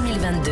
2022.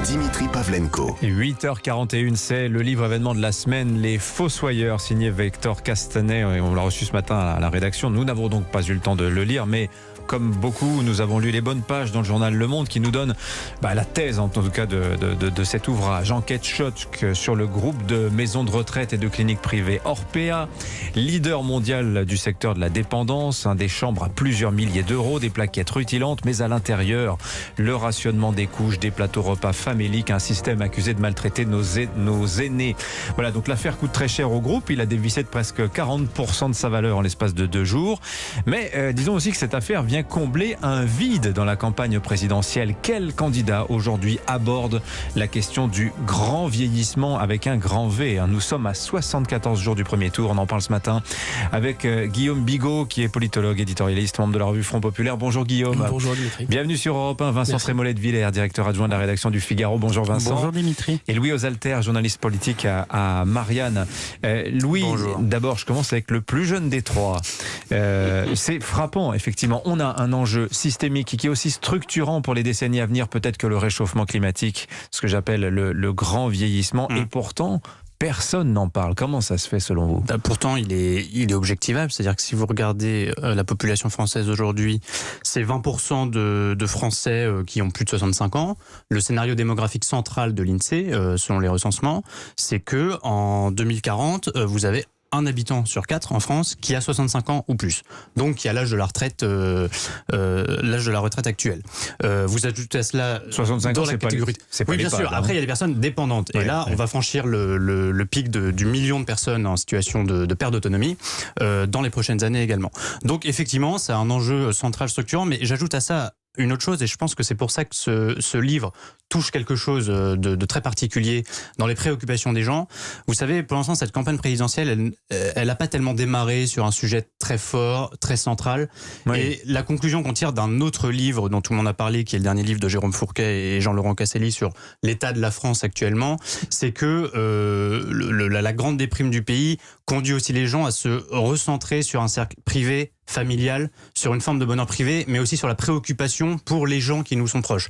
Dimitri Pavlenko. 8h41, c'est le livre événement de la semaine, Les Fossoyeurs, signé Victor Castanet. On l'a reçu ce matin à la rédaction. Nous n'avons donc pas eu le temps de le lire, mais comme beaucoup, nous avons lu les bonnes pages dans le journal Le Monde qui nous donne la thèse, en tout cas, de cet ouvrage. Enquête choc sur le groupe de maisons de retraite et de cliniques privées Orpea, leader mondial du secteur de la dépendance, des chambres à plusieurs milliers d'euros, des plaquettes rutilantes, mais à l'intérieur, le rationnement des couches, des plateaux repas faméliques, un système accusé de maltraiter nos aînés. Voilà, donc l'affaire coûte très cher au groupe. Il a dévissé de presque 40% de sa valeur en l'espace de 2 jours. Mais disons aussi que cette affaire vient combler un vide dans la campagne présidentielle. Quel candidat aujourd'hui aborde la question du grand vieillissement avec un grand V? Nous sommes à 74 jours du premier tour. On en parle ce matin avec Guillaume Bigot, qui est politologue, éditorialiste, membre de la revue Front Populaire. Bonjour Guillaume. Bonjour Dimitri. Bienvenue sur Europe 1. Vincent Trémollet de Villers, directeur adjoint de la rédaction du Figaro. Bonjour Vincent. Bonjour Dimitri. Et Louis Osalter, journaliste politique à Marianne. Louis, d'abord je commence avec le plus jeune des trois. C'est frappant, effectivement. On a un enjeu systémique qui est aussi structurant pour les décennies à venir, peut-être que le réchauffement climatique, ce que j'appelle le grand vieillissement. Et pourtant, personne n'en parle. Comment ça se fait selon vous? Pourtant, il est objectivable. C'est-à-dire que si vous regardez la population française aujourd'hui, c'est 20% de Français qui ont plus de 65 ans. Le scénario démographique central de l'INSEE, selon les recensements, c'est que en 2040, vous avez un habitant sur 4 en France qui a 65 ans ou plus. Donc, qui a l'âge de la retraite, actuelle. Vous ajoutez à cela 65 ans, dans la catégorie. C'est pas oui, bien l'EHPAD, sûr. Après, il y a des personnes dépendantes. Et là, on va franchir le pic du million de personnes en situation de perte d'autonomie dans les prochaines années également. Donc, effectivement, c'est un enjeu central structurant. Mais j'ajoute à ça une autre chose, et je pense que c'est pour ça que ce livre touche quelque chose de très particulier dans les préoccupations des gens. Vous savez, pour l'instant, cette campagne présidentielle, elle n'a pas tellement démarré sur un sujet très fort, très central. Oui. Et la conclusion qu'on tire d'un autre livre dont tout le monde a parlé, qui est le dernier livre de Jérôme Fourquet et Jean-Laurent Casselli sur l'état de la France actuellement, c'est que la grande déprime du pays conduit aussi les gens à se recentrer sur un cercle privé, familial, sur une forme de bonheur privé, mais aussi sur la préoccupation pour les gens qui nous sont proches.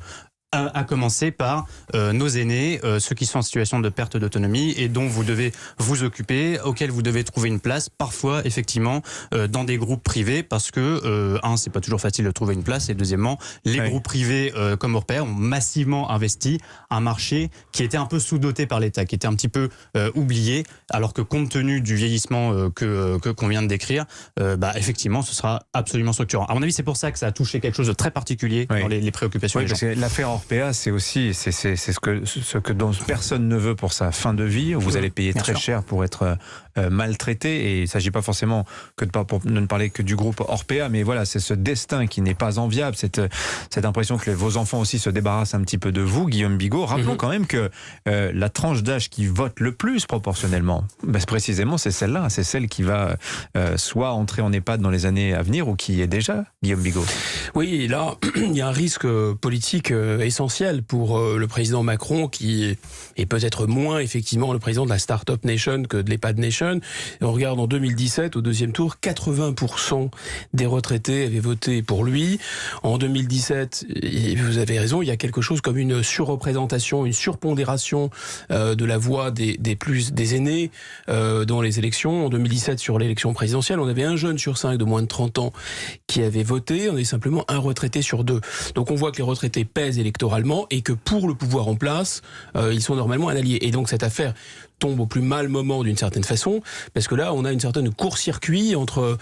À commencer par nos aînés, ceux qui sont en situation de perte d'autonomie et dont vous devez vous occuper, auxquels vous devez trouver une place, parfois effectivement dans des groupes privés, parce que c'est pas toujours facile de trouver une place, et deuxièmement, les groupes privés comme Orpea ont massivement investi un marché qui était un peu sous-doté par l'État, qui était un petit peu oublié, alors que compte tenu du vieillissement qu'on vient de décrire, effectivement, ce sera absolument structurant. À mon avis, c'est pour ça que ça a touché quelque chose de très particulier dans les préoccupations des gens. Parce que l'affaire Orpea, c'est aussi ce que dont personne ne veut pour sa fin de vie. Vous allez payer très cher pour être maltraité, et il ne s'agit pas forcément que de ne parler que du groupe Orpea, mais voilà, c'est ce destin qui n'est pas enviable, cette impression que vos enfants aussi se débarrassent un petit peu de vous, Guillaume Bigot. Rappelons quand même que la tranche d'âge qui vote le plus proportionnellement, précisément, c'est celle-là, c'est celle qui va soit entrer en EHPAD dans les années à venir ou qui y est déjà, Guillaume Bigot. Oui, là, il y a un risque politique essentiel pour le président Macron, qui est peut-être moins effectivement le président de la Startup Nation que de l'EHPAD Nation. Et on regarde en 2017, au deuxième tour, 80% des retraités avaient voté pour lui. En 2017, vous avez raison, il y a quelque chose comme une surreprésentation, une surpondération de la voix des aînés dans les élections. En 2017, sur l'élection présidentielle, on avait un jeune sur 5 de moins de 30 ans qui avait voté. On avait simplement un retraité sur 2. Donc on voit que les retraités pèsent électoralement et que pour le pouvoir en place, ils sont normalement un allié. Et donc cette affaire tombe au plus mal moment d'une certaine façon, parce que là on a une certaine court-circuit entre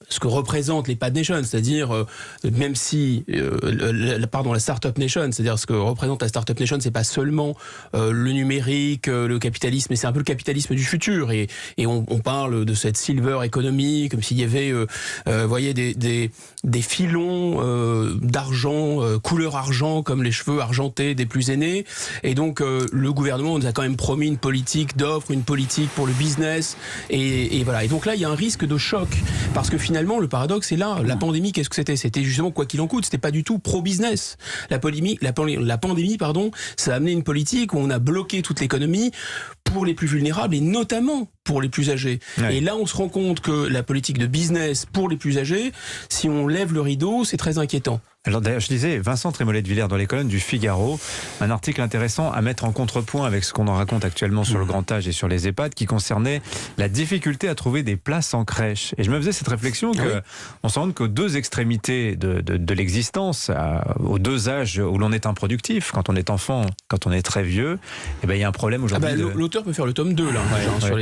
ce que représente l'EHPAD Nation, c'est-à-dire même si la Startup Nation, c'est-à-dire ce que représente la Startup Nation, c'est pas seulement le numérique, le capitalisme, mais c'est un peu le capitalisme du futur, et on parle de cette silver economy comme s'il y avait voyez des filons d'argent, couleur argent, comme les cheveux argentés des plus aînés, et donc le gouvernement nous a quand même promis une politique d'offre, une politique pour le business, et voilà. Et donc là il y a un risque de choc, parce que finalement le paradoxe est là. La pandémie, qu'est-ce que c'était? C'était justement quoi qu'il en coûte. C'était pas du tout pro-business. La pandémie, ça a amené une politique où on a bloqué toute l'économie pour les plus vulnérables et notamment pour les plus âgés. Ouais. Et là, on se rend compte que la politique de business pour les plus âgés, si on lève le rideau, c'est très inquiétant. Alors d'ailleurs, je lisais Vincent Trémollet de Villers dans les colonnes du Figaro, un article intéressant à mettre en contrepoint avec ce qu'on en raconte actuellement sur le grand âge et sur les EHPAD, qui concernait la difficulté à trouver des places en crèche. Et je me faisais cette réflexion on se rend compte qu'aux deux extrémités de l'existence, aux deux âges où l'on est improductif, quand on est enfant, quand on est très vieux, eh ben, il y a un problème aujourd'hui. L'auteur peut faire le tome 2 là,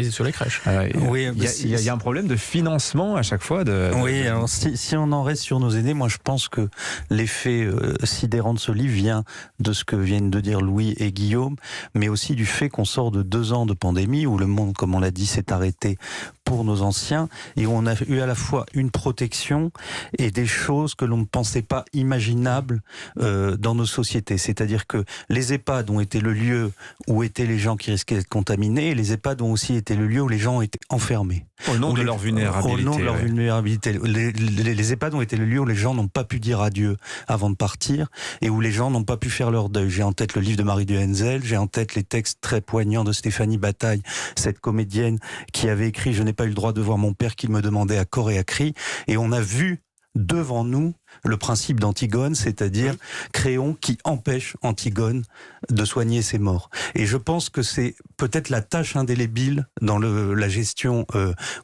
sur les crèches. Il y a un problème de financement à chaque fois. Alors si on en reste sur nos aînés, moi je pense que l'effet sidérant de ce livre vient de ce que viennent de dire Louis et Guillaume, mais aussi du fait qu'on sort de 2 ans de pandémie où le monde, comme on l'a dit, s'est arrêté pour nos anciens et où on a eu à la fois une protection et des choses que l'on ne pensait pas imaginables dans nos sociétés. C'est-à-dire que les EHPAD ont été le lieu où étaient les gens qui risquaient d'être contaminés et les EHPAD ont aussi été le lieu où les gens ont été enfermés. Au nom de leur vulnérabilité. Au nom de leur vulnérabilité. Les EHPAD ont été le lieu où les gens n'ont pas pu dire adieu avant de partir et où les gens n'ont pas pu faire leur deuil. J'ai en tête le livre de Marie Duhenzel, j'ai en tête les textes très poignants de Stéphanie Bataille, cette comédienne qui avait écrit « Je n'ai pas eu le droit de voir mon père qu'il me demandait à corps et à cri ». Et on a vu devant nous le principe d'Antigone, c'est-à-dire Créon qui empêche Antigone de soigner ses morts. Et je pense que c'est peut-être la tâche indélébile dans la gestion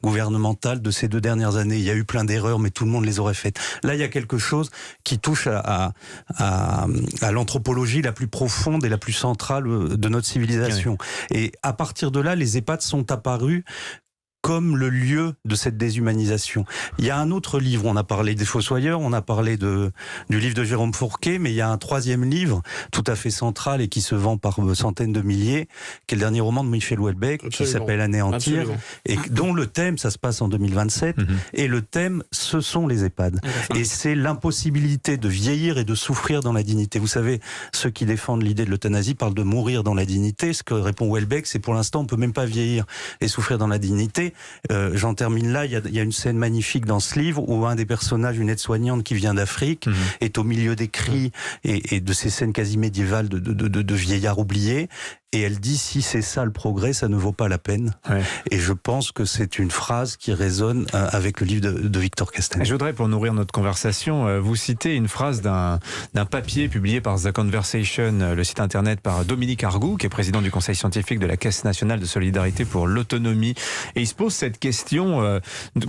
gouvernementale de ces 2 dernières années. Il y a eu plein d'erreurs, mais tout le monde les aurait faites. Là, il y a quelque chose qui touche à l'anthropologie la plus profonde et la plus centrale de notre civilisation. Oui. Et à partir de là, les EHPAD sont apparus comme le lieu de cette déshumanisation. Il y a un autre livre, on a parlé des Fossoyeurs, on a parlé du livre de Jérôme Fourquet, mais il y a un 3e livre, tout à fait central et qui se vend par centaines de milliers, qui est le dernier roman de Michel Houellebecq, qui s'appelle Anéantir, et dont le thème, ça se passe en 2027, et le thème, ce sont les EHPAD. Et c'est l'impossibilité de vieillir et de souffrir dans la dignité. Vous savez, ceux qui défendent l'idée de l'euthanasie parlent de mourir dans la dignité. Ce que répond Houellebecq, c'est pour l'instant, on peut même pas vieillir et souffrir dans la dignité. J'en termine là, il y a une scène magnifique dans ce livre où un des personnages, une aide-soignante qui vient d'Afrique, est au milieu des cris et de ces scènes quasi médiévales de vieillards oubliés. Et elle dit, si c'est ça le progrès, ça ne vaut pas la peine. Ouais. Et je pense que c'est une phrase qui résonne avec le livre de Victor Castanet. Je voudrais, pour nourrir notre conversation, vous citer une phrase d'un papier publié par The Conversation, le site internet, par Dominique Argout, qui est président du conseil scientifique de la Caisse nationale de solidarité pour l'autonomie. Et il se pose cette question,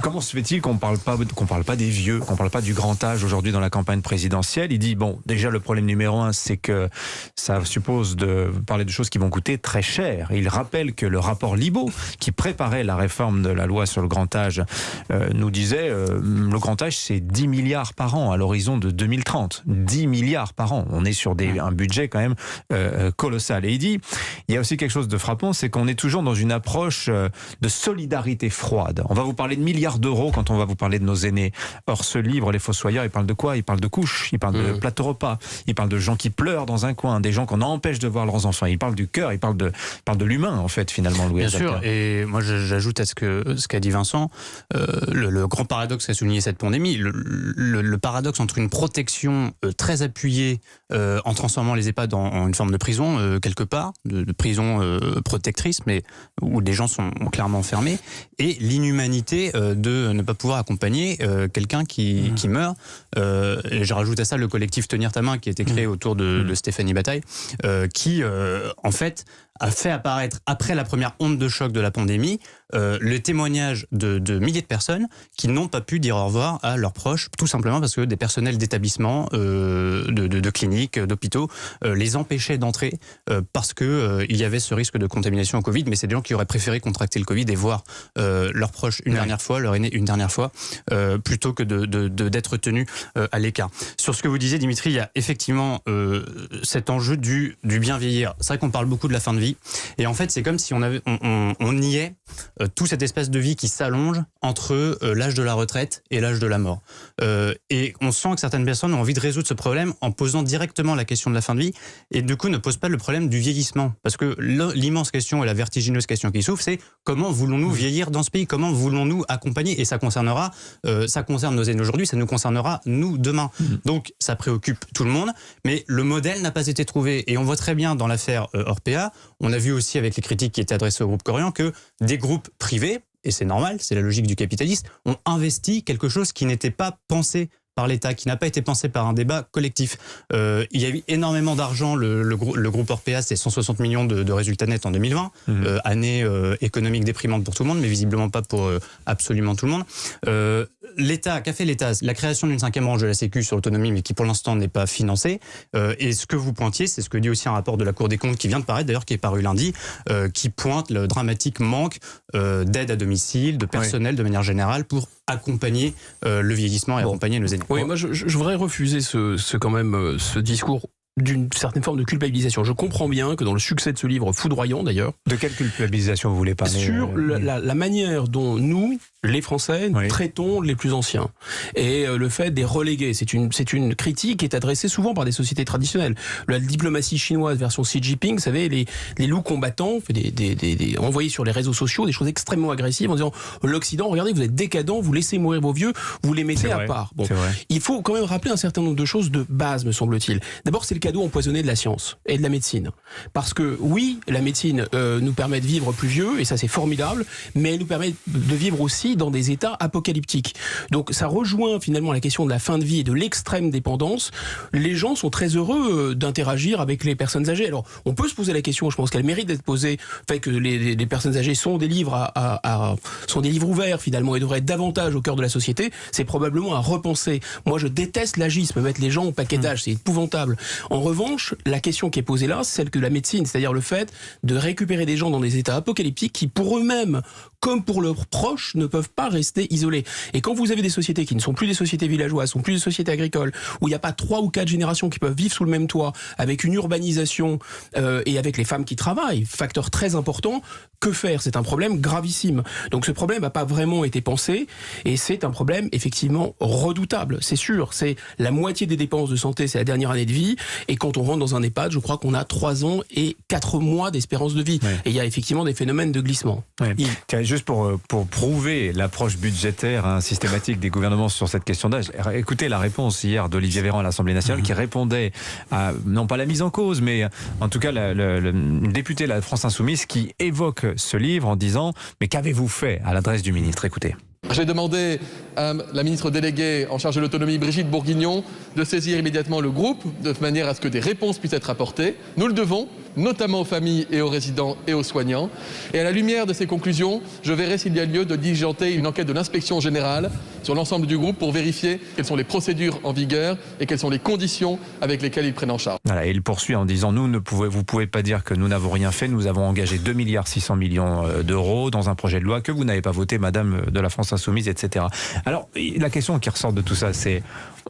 comment se fait-il qu'on parle pas des vieux, qu'on parle pas du grand âge aujourd'hui dans la campagne présidentielle? Il dit, bon, déjà le problème numéro 1, c'est que ça suppose de parler de choses qui vont coûter très cher. Il rappelle que le rapport Libault, qui préparait la réforme de la loi sur le grand âge, nous disait le grand âge, c'est 10 milliards par an à l'horizon de 2030. 10 milliards par an. On est sur un budget quand même colossal. Et il dit, il y a aussi quelque chose de frappant, c'est qu'on est toujours dans une approche de solidarité froide. On va vous parler de milliards d'euros quand on va vous parler de nos aînés. Or, ce livre, Les Fossoyeurs, il parle de quoi? Il parle de couches, il parle de plateau repas, il parle de gens qui pleurent dans un coin, des gens qu'on empêche de voir leurs enfants. Il parle du cœur, il parle de l'humain, en fait, finalement, Louis. Bien sûr, et moi j'ajoute à ce qu'a dit Vincent, le grand paradoxe qu'a souligné cette pandémie, le paradoxe entre une protection très appuyée en transformant les EHPAD en une forme de prison, quelque part, de prison protectrice, mais où des gens sont clairement enfermés, et l'inhumanité de ne pas pouvoir accompagner quelqu'un qui meurt. Et je rajoute à ça le collectif Tenir ta main, qui a été créé autour de Stéphanie Bataille, qui, en fait, a fait apparaître, après la première onde de choc de la pandémie, le témoignage de milliers de personnes qui n'ont pas pu dire au revoir à leurs proches, tout simplement parce que des personnels d'établissements, de cliniques, d'hôpitaux, les empêchaient d'entrer parce que il y avait ce risque de contamination au Covid, mais c'est des gens qui auraient préféré contracter le Covid et voir leurs proches une dernière fois, leur aîné une dernière fois, plutôt que d'être tenus à l'écart. Sur ce que vous disiez, Dimitri, il y a effectivement cet enjeu du bien vieillir. C'est vrai qu'on parle beaucoup de la fin de vie, et en fait c'est comme si on niait tout cette espèce de vie qui s'allonge entre l'âge de la retraite et l'âge de la mort. Et on sent que certaines personnes ont envie de résoudre ce problème en posant directement la question de la fin de vie, et du coup ne posent pas le problème du vieillissement. Parce que l'immense question et la vertigineuse question qui s'ouvre, c'est comment voulons-nous vieillir dans ce pays? Comment voulons-nous accompagner? Et ça concerne nos aînés aujourd'hui, ça nous concernera nous demain. Donc ça préoccupe tout le monde, mais le modèle n'a pas été trouvé. Et on voit très bien dans l'affaire Orpea, on a vu aussi avec les critiques qui étaient adressées au groupe Corian que des groupes privés, et c'est normal, c'est la logique du capitalisme, ont investi quelque chose qui n'était pas pensé par l'État, qui n'a pas été pensé par un débat collectif. Il y a eu énormément d'argent. Le groupe Orpea, c'est 160 millions de résultats nets en 2020. Année économique déprimante pour tout le monde, mais visiblement pas pour absolument tout le monde. L'État, qu'a fait l'État? La création d'une 5e branche de la Sécu sur l'autonomie, mais qui pour l'instant n'est pas financée. Et ce que vous pointiez, c'est ce que dit aussi un rapport de la Cour des comptes qui vient de paraître, d'ailleurs, qui est paru lundi, qui pointe le dramatique manque d'aide à domicile, de personnel de manière générale pour accompagner le vieillissement et accompagner nos aînés. Oui, moi je voudrais refuser ce discours d'une certaine forme de culpabilisation. Je comprends bien que dans le succès de ce livre foudroyant d'ailleurs... De quelle culpabilisation vous voulez parler? Sur la manière dont nous, les Français, traitons les plus anciens. Et le fait des reléguer, c'est une critique qui est adressée souvent par des sociétés traditionnelles. La diplomatie chinoise version Xi Jinping, vous savez, les loups combattants, envoyés sur les réseaux sociaux, des choses extrêmement agressives en disant l'Occident, regardez, vous êtes décadent, vous laissez mourir vos vieux, vous les mettez à part. Bon, il faut quand même rappeler un certain nombre de choses de base, me semble-t-il. D'abord, c'est le cadeau empoisonné de la science et de la médecine. Parce que oui, la médecine nous permet de vivre plus vieux, et ça c'est formidable, mais elle nous permet de vivre aussi dans des états apocalyptiques. Donc ça rejoint finalement la question de la fin de vie et de l'extrême dépendance. Les gens sont très heureux d'interagir avec les personnes âgées. Alors on peut se poser la question, je pense qu'elle mérite d'être posée, fait que les personnes âgées sont des livres sont des livres ouverts finalement et devraient être davantage au cœur de la société. C'est probablement à repenser. Moi je déteste l'agisme, mettre les gens au paquet d'âge, c'est épouvantable. En revanche, la question qui est posée là, c'est celle que la médecine, c'est-à-dire le fait de récupérer des gens dans des états apocalyptiques qui, pour eux-mêmes, comme pour leurs proches, ne peuvent pas rester isolés. Et quand vous avez des sociétés qui ne sont plus des sociétés villageoises, sont plus des sociétés agricoles, où il n'y a pas 3 ou 4 générations qui peuvent vivre sous le même toit, avec une urbanisation et avec les femmes qui travaillent, facteur très important, que faire? C'est un problème gravissime. Donc ce problème n'a pas vraiment été pensé, et c'est un problème effectivement redoutable, c'est sûr. C'est la moitié des dépenses de santé, c'est la dernière année de vie, et quand on rentre dans un EHPAD, je crois qu'on a 3 ans et 4 mois d'espérance de vie. Et il y a effectivement des phénomènes de glissement. Tiens, juste pour prouver l'approche budgétaire systématique des gouvernements sur cette question d'âge, écoutez la réponse hier d'Olivier Véran à l'Assemblée nationale qui répondait à, non pas la mise en cause, mais en tout cas le député de la France Insoumise qui évoque ce livre en disant « Mais qu'avez-vous fait ?» à l'adresse du ministre. Écoutez. J'ai demandé à la ministre déléguée en charge de l'autonomie, Brigitte Bourguignon, de saisir immédiatement le groupe de manière à ce que des réponses puissent être apportées. Nous le devons, notamment aux familles et aux résidents et aux soignants. Et à la lumière de ces conclusions, je verrai s'il y a lieu de diligenter une enquête de l'inspection générale sur l'ensemble du groupe pour vérifier quelles sont les procédures en vigueur et quelles sont les conditions avec lesquelles ils prennent en charge. Voilà, et il poursuit en disant vous ne pouvez pas dire que nous n'avons rien fait. Nous avons engagé 2,6 milliards d'euros dans un projet de loi que vous n'avez pas voté, Madame de la France Insoumise, etc. Alors, la question qui ressort de tout ça, c'est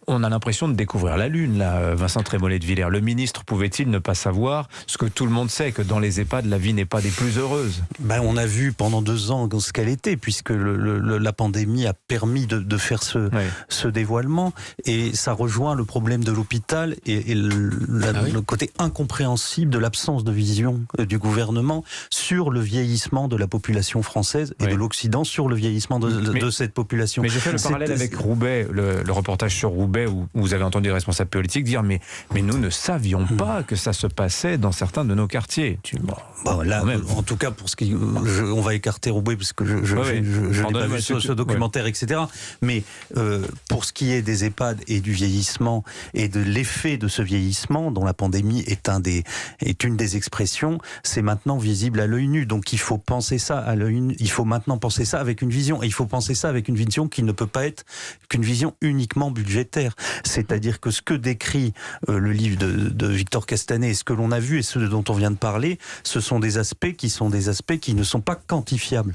on a l'impression de découvrir la Lune, là, Vincent Trémollet de Villers. Le ministre pouvait-il ne pas savoir ce que tout le monde sait, que dans les EHPAD, la vie n'est pas des plus heureuses? On a vu pendant 2 ans ce qu'elle était, puisque la pandémie a permis de faire ce dévoilement. Et ça rejoint le problème de l'hôpital et le côté incompréhensible de l'absence de vision du gouvernement sur le vieillissement de la population française et de l'Occident sur le vieillissement de cette population. Mais je fais le parallèle avec Roubaix, le reportage sur Roubaix, où vous avez entendu des responsables politiques dire mais nous ne savions pas que ça se passait dans certains de nos quartiers. Là, en tout cas, pour ce qui, on va écarter Roubaix parce que je n'ai pas vu ce documentaire, etc. Mais pour ce qui est des EHPAD et du vieillissement et de l'effet de ce vieillissement, dont la pandémie est une des expressions, c'est maintenant visible à l'œil nu. Donc il faut penser ça à l'œil nu. Il faut maintenant penser ça avec une vision. Et il faut penser ça avec une vision qui ne peut pas être qu'une vision uniquement budgétaire. C'est-à-dire que ce que décrit le livre de Victor Castanet et ce que l'on a vu et ce dont on vient de parler, ce sont des aspects qui ne sont pas quantifiables,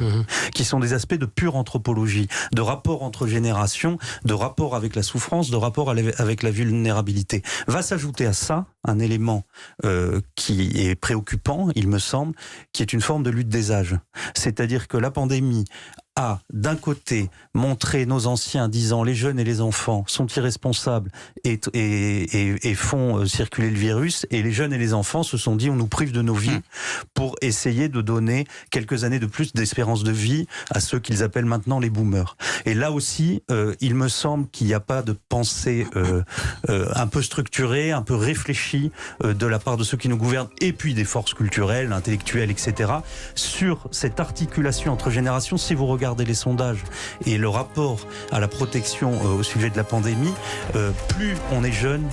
qui sont des aspects de pure anthropologie, de rapport entre générations, de rapport avec la souffrance, de rapport avec la vulnérabilité. Va s'ajouter à ça un élément qui est préoccupant, il me semble, qui est une forme de lutte des âges. C'est-à-dire que la pandémie a, d'un côté, montré nos anciens disant les jeunes et les enfants sont irresponsables et font circuler le virus, et les jeunes et les enfants se sont dit on nous prive de nos vies pour essayer de donner quelques années de plus d'espérance de vie à ceux qu'ils appellent maintenant les boomers. Et là aussi, il me semble qu'il n'y a pas de pensée un peu structurée, un peu réfléchie de la part de ceux qui nous gouvernent, et puis des forces culturelles, intellectuelles, etc., sur cette articulation entre générations. Si vous regardez regardez les sondages et le rapport à la protection au sujet de la pandémie, plus on est jeune,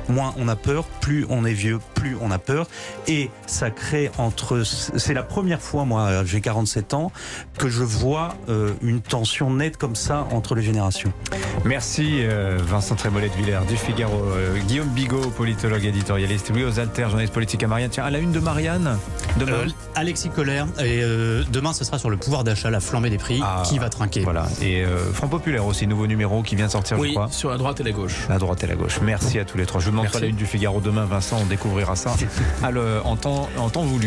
moins on a peur, plus on est vieux, plus on a peur. Et ça crée c'est la première fois, moi, j'ai 47 ans, que je vois une tension nette comme ça entre les générations. Merci Vincent Trémollet de Villers du Figaro, Guillaume Bigot, politologue éditorialiste, Louis Osalter, journaliste politique à Marianne. Tiens, à la une de Marianne, demain. Alexis Colère, et demain ce sera sur le pouvoir d'achat, la flambée des prix, qui va trinquer. Voilà, et Front Populaire aussi, nouveau numéro qui vient de sortir, je crois. Sur la droite et la gauche. La droite et la gauche. Merci à tous les trois. Je vous demande pas la une du Figaro demain, Vincent, on découvrira ça en temps voulu.